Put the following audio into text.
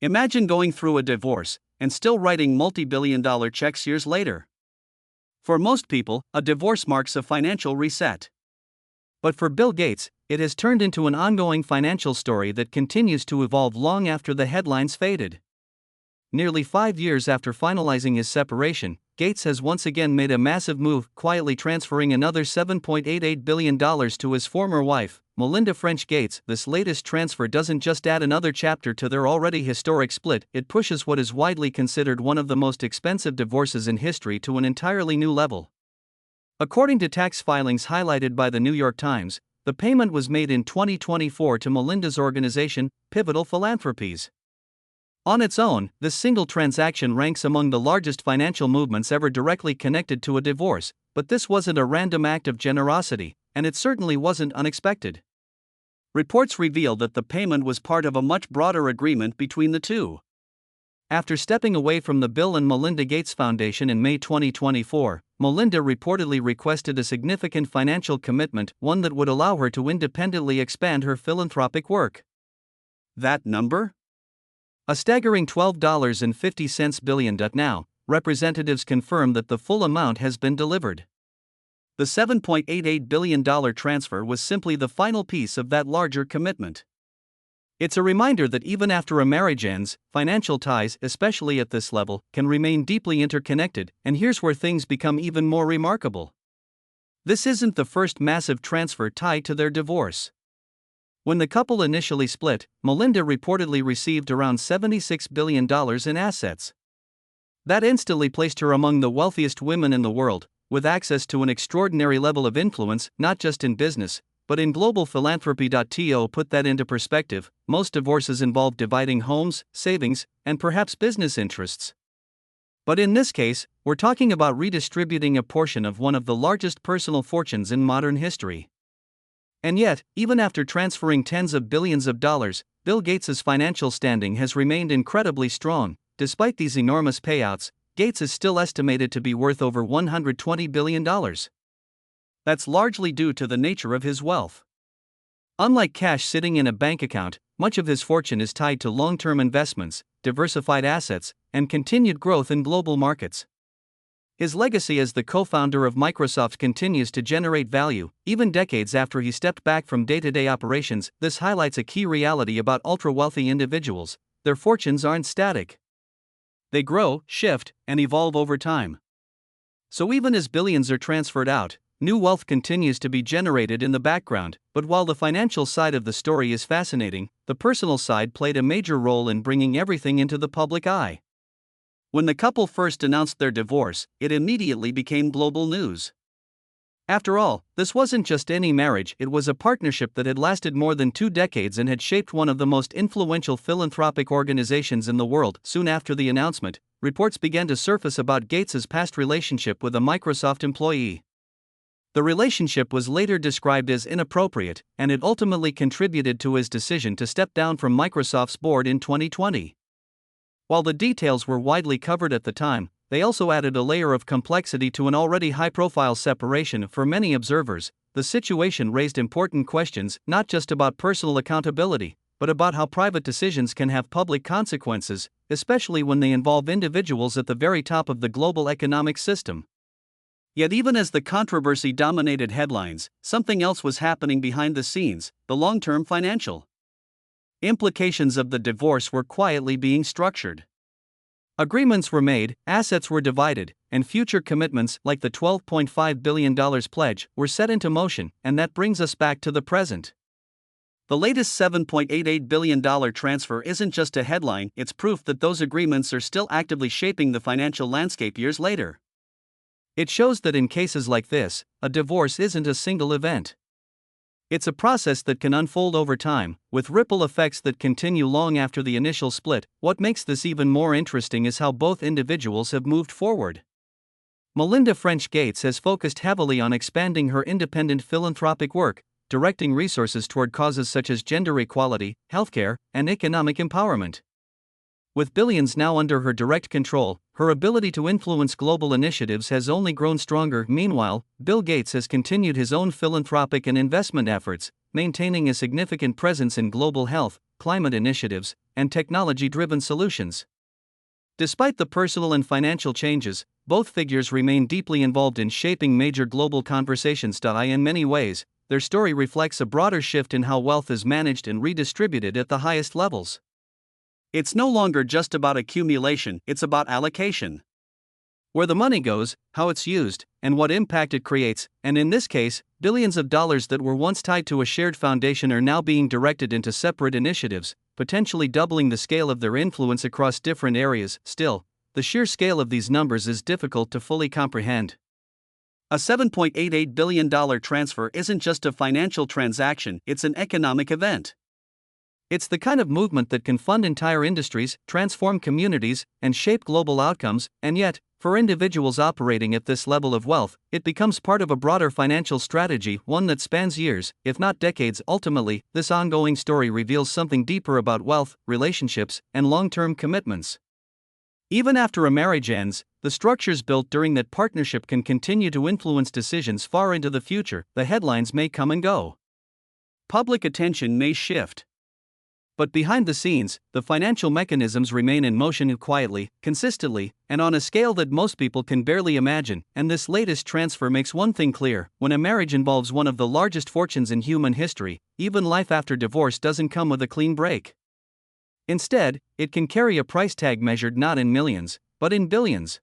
Imagine going through a divorce and still writing multi-billion-dollar checks years later. For most people, a divorce marks a financial reset. But for Bill Gates, it has turned into an ongoing financial story that continues to evolve long after the headlines faded. Nearly 5 years after finalizing his separation, Gates has once again made a massive move, quietly transferring another $7.88 billion to his former wife, Melinda French Gates. This latest transfer doesn't just add another chapter to their already historic split, it pushes what is widely considered one of the most expensive divorces in history to an entirely new level. According to tax filings highlighted by the New York Times, the payment was made in 2024 to Melinda's organization, Pivotal Philanthropies. On its own, this single transaction ranks among the largest financial movements ever directly connected to a divorce, but this wasn't a random act of generosity, and it certainly wasn't unexpected. Reports reveal that the payment was part of a much broader agreement between the two. After stepping away from the Bill and Melinda Gates Foundation in May 2024, Melinda reportedly requested a significant financial commitment, one that would allow her to independently expand her philanthropic work. That number? A staggering $12.50 billion. Now, representatives confirm that the full amount has been delivered. The $7.88 billion transfer was simply the final piece of that larger commitment. It's a reminder that even after a marriage ends, financial ties, especially at this level, can remain deeply interconnected, and here's where things become even more remarkable. This isn't the first massive transfer tied to their divorce. When the couple initially split, Melinda reportedly received around $76 billion in assets. That instantly placed her among the wealthiest women in the world, with access to an extraordinary level of influence, not just in business, but in global philanthropy. To put that into perspective, most divorces involve dividing homes, savings, and perhaps business interests. But in this case, we're talking about redistributing a portion of one of the largest personal fortunes in modern history. And yet, even after transferring tens of billions of dollars, Bill Gates's financial standing has remained incredibly strong. Despite these enormous payouts, Gates is still estimated to be worth over $120 billion. That's largely due to the nature of his wealth. Unlike cash sitting in a bank account, much of his fortune is tied to long-term investments, diversified assets, and continued growth in global markets. His legacy as the co-founder of Microsoft continues to generate value, even decades after he stepped back from day-to-day operations. This highlights a key reality about ultra-wealthy individuals: their fortunes aren't static. They grow, shift, and evolve over time. So even as billions are transferred out, new wealth continues to be generated in the background. But while the financial side of the story is fascinating, the personal side played a major role in bringing everything into the public eye. When the couple first announced their divorce, it immediately became global news. After all, this wasn't just any marriage, it was a partnership that had lasted more than 2 decades and had shaped one of the most influential philanthropic organizations in the world. Soon after the announcement, reports began to surface about Gates's past relationship with a Microsoft employee. The relationship was later described as inappropriate, and it ultimately contributed to his decision to step down from Microsoft's board in 2020. While the details were widely covered at the time, they also added a layer of complexity to an already high-profile separation. For many observers, the situation raised important questions, not just about personal accountability, but about how private decisions can have public consequences, especially when they involve individuals at the very top of the global economic system. Yet even as the controversy dominated headlines, something else was happening behind the scenes: the long-term financial implications of the divorce were quietly being structured. Agreements were made, assets were divided, and future commitments, like the $12.5 billion pledge, were set into motion. And that brings us back to the present. The latest $7.88 billion transfer isn't just a headline, it's proof that those agreements are still actively shaping the financial landscape years later. It shows that in cases like this, a divorce isn't a single event. It's a process that can unfold over time, with ripple effects that continue long after the initial split. What makes this even more interesting is how both individuals have moved forward. Melinda French Gates has focused heavily on expanding her independent philanthropic work, directing resources toward causes such as gender equality, healthcare, and economic empowerment. With billions now under her direct control, her ability to influence global initiatives has only grown stronger. Meanwhile, Bill Gates has continued his own philanthropic and investment efforts, maintaining a significant presence in global health, climate initiatives, and technology-driven solutions. Despite the personal and financial changes, both figures remain deeply involved in shaping major global conversations. In many ways, their story reflects a broader shift in how wealth is managed and redistributed at the highest levels. It's no longer just about accumulation, it's about allocation. Where the money goes, how it's used, and what impact it creates, and in this case, billions of dollars that were once tied to a shared foundation are now being directed into separate initiatives, potentially doubling the scale of their influence across different areas. Still, the sheer scale of these numbers is difficult to fully comprehend. A $7.88 billion transfer isn't just a financial transaction, it's an economic event. It's the kind of movement that can fund entire industries, transform communities, and shape global outcomes, and yet, for individuals operating at this level of wealth, it becomes part of a broader financial strategy, one that spans years, if not decades. Ultimately, this ongoing story reveals something deeper about wealth, relationships, and long-term commitments. Even after a marriage ends, the structures built during that partnership can continue to influence decisions far into the future. The headlines may come and go. Public attention may shift. But behind the scenes, the financial mechanisms remain in motion quietly, consistently, and on a scale that most people can barely imagine. And this latest transfer makes one thing clear: when a marriage involves one of the largest fortunes in human history, even life after divorce doesn't come with a clean break. Instead, it can carry a price tag measured not in millions, but in billions.